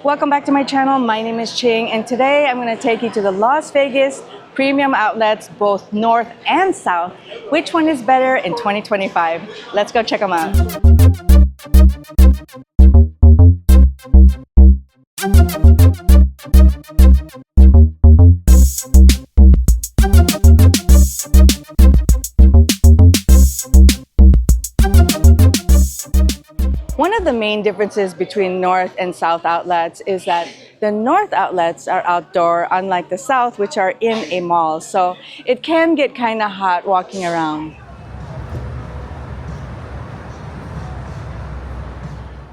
Welcome back to my channel. My name is Ching, and today I'm going to take you to the Las Vegas premium outlets, both north and south. Which one is better in 2025? Let's go check them out. One of the main differences between north and south outlets is that the north outlets are outdoor, unlike the south, which are in a mall. So it can get kind of hot walking around.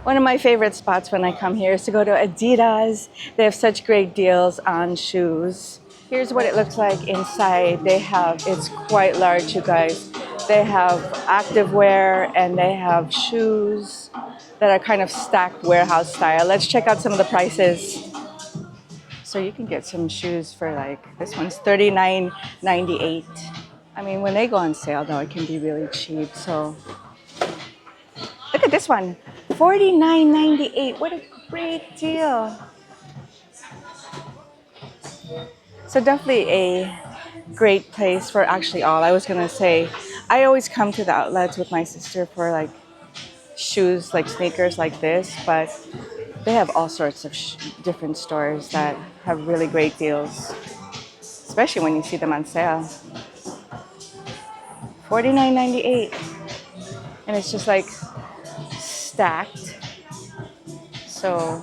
One of my favorite spots when I come here is to go to Adidas. They have such great deals on shoes. Here's what it looks like inside. It's quite large, you guys. They have activewear and they have shoes that are kind of stacked warehouse style. Let's check out some of the prices. So you can get some shoes for like, this one's $39.98. I mean, when they go on sale though, it can be really cheap. So look at this one, $49.98. What a great deal. So definitely a great place for actually all. I was gonna say, I always come to the outlets with my sister for like shoes, like sneakers like this, but they have all sorts of different stores that have really great deals, especially when you see them on sale. $49.98, and it's just like stacked. So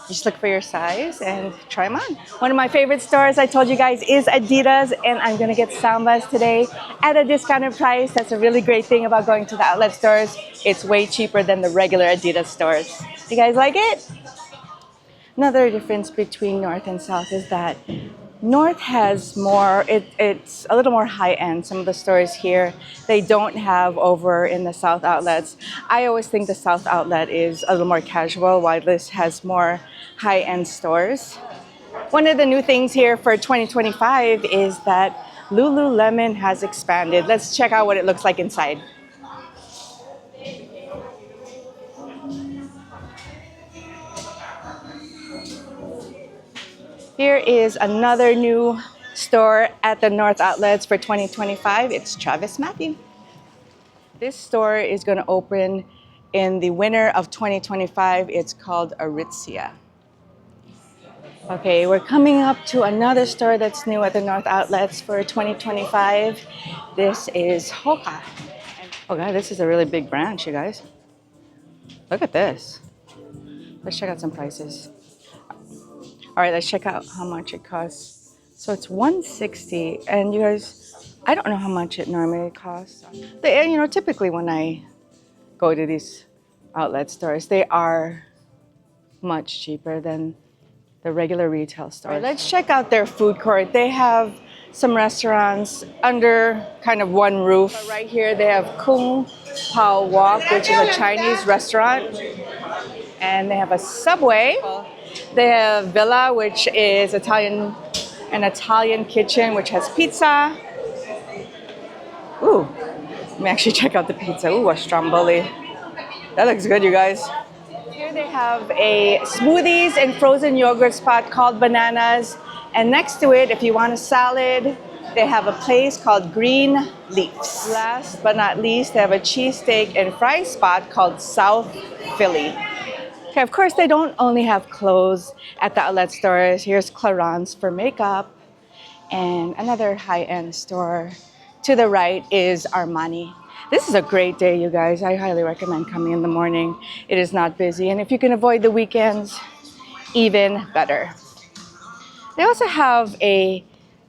just look for your size and try them on. One of my favorite stores, I told you guys, is Adidas, and I'm gonna get Sambas today at a discounted price. That's a really great thing about going to the outlet stores. It's way cheaper than the regular Adidas stores. You guys like it? Another difference between North and South is that North has more, it's a little more high-end. Some of the stores here, they don't have over in the South outlets. I always think the South outlet is a little more casual, while this has more high-end stores. One of the new things here for 2025 is that Lululemon has expanded. Let's check out what it looks like inside. Here is another new store at the North Outlets for 2025. It's Travis Matthew. This store is going to open in the winter of 2025. It's called Aritzia. Okay, we're coming up to another store that's new at the North Outlets for 2025. This is Hoka. Oh God, this is a really big branch, you guys. Look at this. Let's check out some prices. All right, let's check out how much it costs. So it's $160, and you guys, I don't know how much it normally costs. Typically when I go to these outlet stores, they are much cheaper than the regular retail stores. All right, let's check out their food court. They have some restaurants under kind of one roof. Right here, they have Kung Pao Wok, which is a Chinese restaurant, and they have a Subway. They have Villa, which is an Italian kitchen, which has pizza. Ooh, let me actually check out the pizza. Ooh, a stromboli. That looks good, you guys. Here they have a smoothies and frozen yogurt spot called Bananas. And next to it, if you want a salad, they have a place called Green Leaves. Last but not least, they have a cheesesteak and fry spot called South Philly. Okay, of course, they don't only have clothes at the outlet stores. Here's Clarins for makeup, and another high-end store to the right is Armani. This is a great day, you guys. I highly recommend coming in the morning. It is not busy, and if you can avoid the weekends, even better. They also have a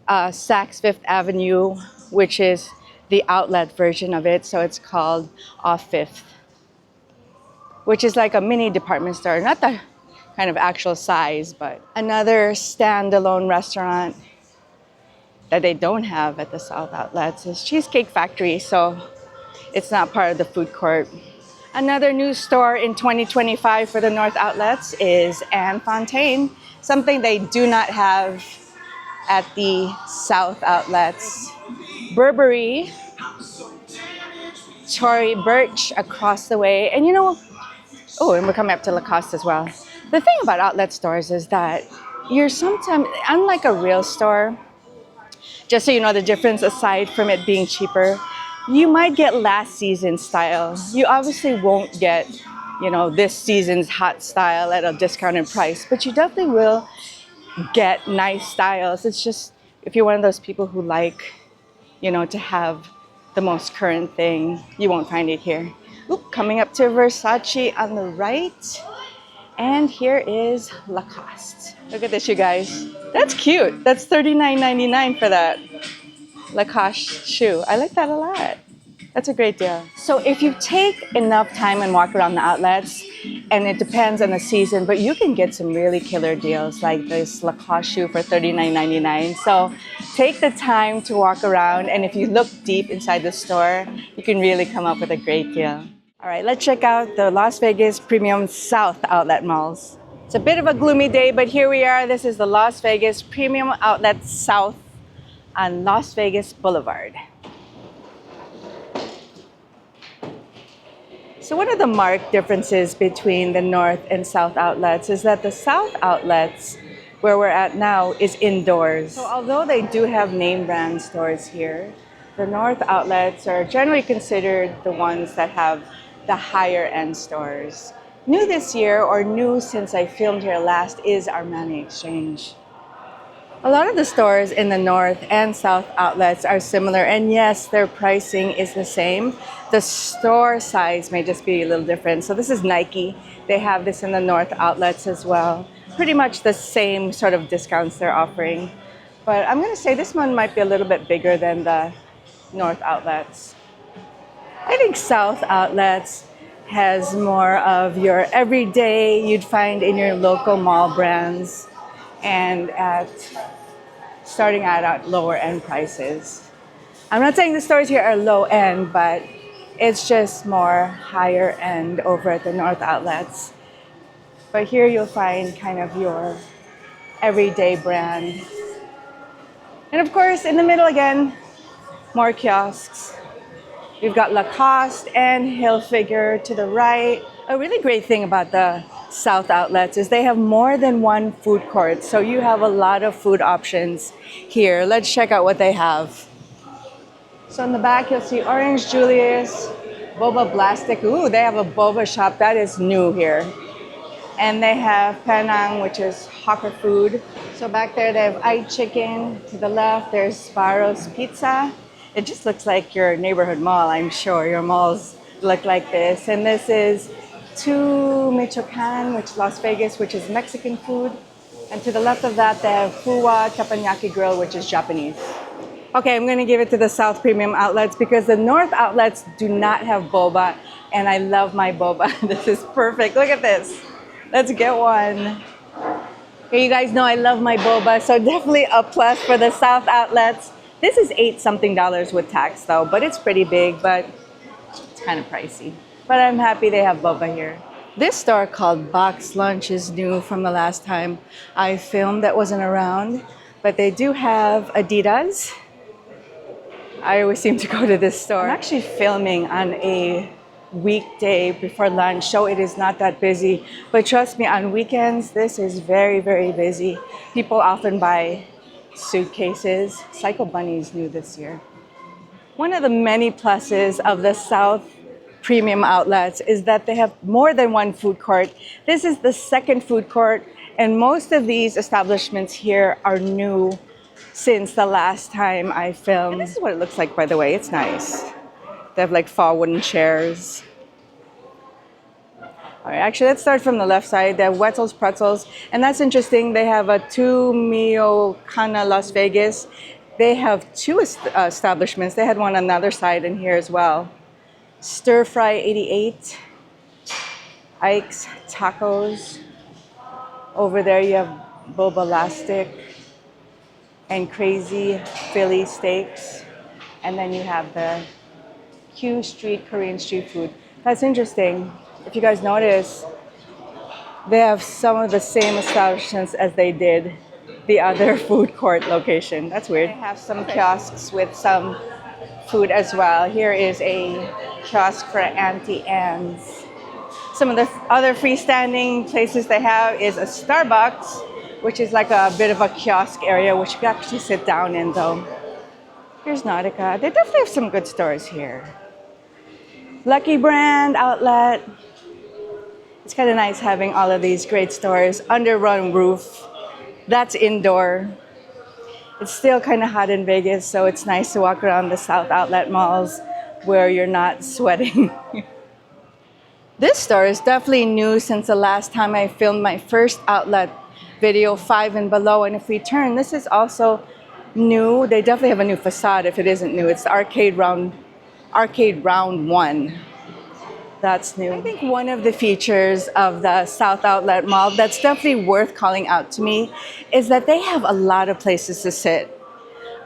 Saks Fifth Avenue, which is the outlet version of it, so it's called Off Fifth, which is like a mini department store, not the kind of actual size, but another standalone restaurant that they don't have at the South Outlets is Cheesecake Factory, so it's not part of the food court. Another new store in 2025 for the North Outlets is Anne Fontaine, something they do not have at the South Outlets. Burberry, Tory Burch across the way, and oh, and we're coming up to Lacoste as well. The thing about outlet stores is that you're sometimes, unlike a real store, just so you know the difference aside from it being cheaper, you might get last season style. You obviously won't get, this season's hot style at a discounted price, but you definitely will get nice styles. It's just if you're one of those people who like, to have the most current thing, you won't find it here. Oop, coming up to Versace on the right. And here is Lacoste. Look at this, you guys. That's cute. That's $39.99 for that Lacoste shoe. I like that a lot. That's a great deal. So if you take enough time and walk around the outlets, and it depends on the season, but you can get some really killer deals like this Lacoste shoe for $39.99. So take the time to walk around, and if you look deep inside the store, you can really come up with a great deal. All right, let's check out the Las Vegas Premium South Outlet Malls. It's a bit of a gloomy day, but here we are. This is the Las Vegas Premium Outlet South on Las Vegas Boulevard. So one of the marked differences between the North and South outlets is that the South outlets, where we're at now, is indoors. So although they do have name brand stores here, the North outlets are generally considered the ones that have the higher end stores. New this year, or new since I filmed here last, is Armani Exchange. A lot of the stores in the North and South outlets are similar, and yes, their pricing is the same. The store size may just be a little different. So this is Nike. They have this in the North outlets as well. Pretty much the same sort of discounts they're offering. But I'm gonna say this one might be a little bit bigger than the North outlets. I think South outlets has more of your everyday you'd find in your local mall brands, and starting out at lower end prices. I'm not saying the stores here are low end, but it's just more higher end over at the North outlets. But here you'll find kind of your everyday brand. And of course, in the middle again, more kiosks. We've got Lacoste and Hilfiger to the right. A really great thing about the South outlets is they have more than one food court, so you have a lot of food options here. Let's check out what they have. So in the back you'll see Orange Julius, Boba Blastic. Ooh, they have a boba shop. That is new here. And they have Penang, which is hawker food. So back there they have iChicken. To the left there's Sparrow's Pizza. It just looks like your neighborhood mall, I'm sure. Your malls look like this. And this is Tu Michoacan, which is Las Vegas, which is Mexican food. And to the left of that, they have Fuwa Teppanyaki Grill, which is Japanese. Okay, I'm going to give it to the South Premium outlets because the North outlets do not have boba. And I love my boba. This is perfect. Look at this. Let's get one. Okay, you guys know I love my boba, so definitely a plus for the South outlets. This is $8 something with tax though, but it's pretty big, but it's kind of pricey. But I'm happy they have boba here. This store called Box Lunch is new from the last time I filmed that wasn't around, but they do have Adidas. I always seem to go to this store. I'm actually filming on a weekday before lunch, so it is not that busy. But trust me, on weekends, this is very, very busy. People often buy suitcases. Psycho Bunny is new this year. One of the many pluses of the South Premium outlets is that they have more than one food court. This is the second food court, and most of these establishments here are new since the last time I filmed. And this is what it looks like, by the way. It's nice. They have like fall wooden chairs. All right, actually, let's start from the left side. They have Wetzel's Pretzels, and that's interesting. They have a Tu Michoacan Las Vegas. They have two establishments. They had one on the other side and here as well. Stir Fry 88, Ike's Tacos. Over there you have Bobalastic and Crazy Philly Steaks. And then you have the Q Street Korean street food. That's interesting. If you guys notice, they have some of the same establishments as they did the other food court location. That's weird. They have some kiosks with some food as well. Here is a kiosk for Auntie Anne's. Some of the other freestanding places they have is a Starbucks, which is like a bit of a kiosk area, which you can actually sit down in though. Here's Nautica. They definitely have some good stores here. Lucky Brand outlet. It's kind of nice having all of these great stores under one roof. That's indoor. It's still kind of hot in Vegas, so it's nice to walk around the South Outlet malls where you're not sweating. This store is definitely new since the last time I filmed my first outlet video, 5 and below. And if we turn, this is also new. They definitely have a new facade if it isn't new. It's the Arcade Round 1. That's new. I think one of the features of the South Outlet Mall that's definitely worth calling out to me is that they have a lot of places to sit.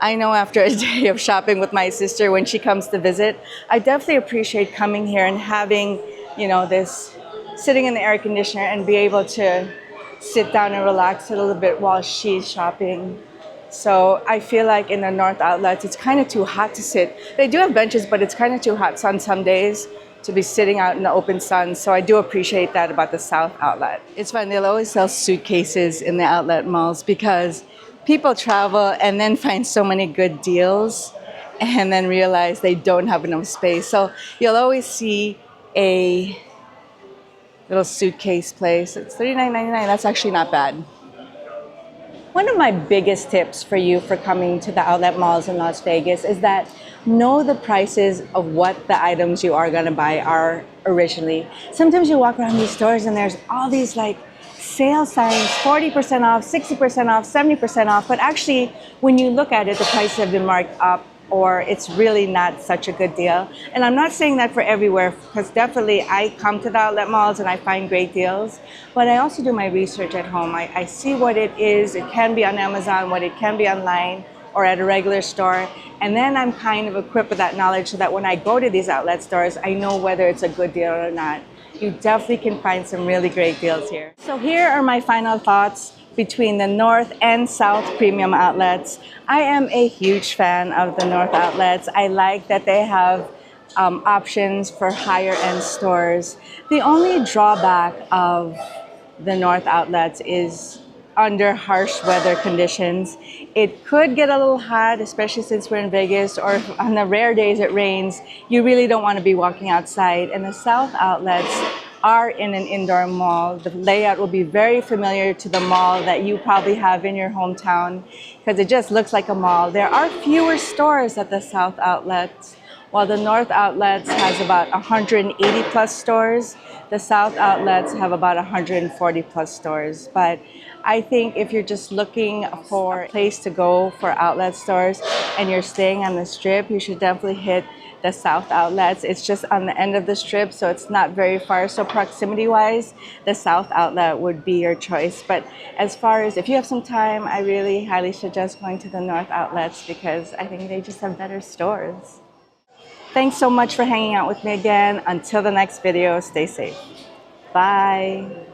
I know after a day of shopping with my sister when she comes to visit, I definitely appreciate coming here and having, you know, this sitting in the air conditioner and be able to sit down and relax a little bit while she's shopping. So I feel like in the North Outlets, it's kind of too hot to sit. They do have benches, but it's kind of too hot on some days to be sitting out in the open sun. So I do appreciate that about the South Outlet. It's fun, they'll always sell suitcases in the outlet malls because people travel and then find so many good deals and then realize they don't have enough space. So you'll always see a little suitcase place. It's $39.99. That's actually not bad. One of my biggest tips for you for coming to the outlet malls in Las Vegas is that know the prices of what the items you are going to buy are originally. Sometimes you walk around these stores and there's all these like sale signs, 40% off, 60% off, 70% off, but actually when you look at it, the prices have been marked up or it's really not such a good deal. And I'm not saying that for everywhere, because definitely I come to the outlet malls and I find great deals, but I also do my research at home. I see what it is. It can be on Amazon, what it can be online or at a regular store. And then I'm kind of equipped with that knowledge so that when I go to these outlet stores, I know whether it's a good deal or not. You definitely can find some really great deals here. So here are my final thoughts between the North and South premium outlets. I am a huge fan of the North outlets. I like that they have options for higher end stores. The only drawback of the North outlets is under harsh weather conditions. It could get a little hot, especially since we're in Vegas, or if on the rare days it rains, you really don't want to be walking outside. And the South outlets are in an indoor mall. The layout will be very familiar to the mall that you probably have in your hometown because it just looks like a mall. There are fewer stores at the South outlets. While the North outlets has about 180 plus stores, the South outlets have about 140 plus stores. But I think if you're just looking for a place to go for outlet stores and you're staying on the Strip, you should definitely hit the South outlets. It's just on the end of the Strip, so it's not very far. So proximity-wise, the South outlet would be your choice. But as far as if you have some time, I really highly suggest going to the North outlets because I think they just have better stores. Thanks so much for hanging out with me again. Until the next video, stay safe. Bye.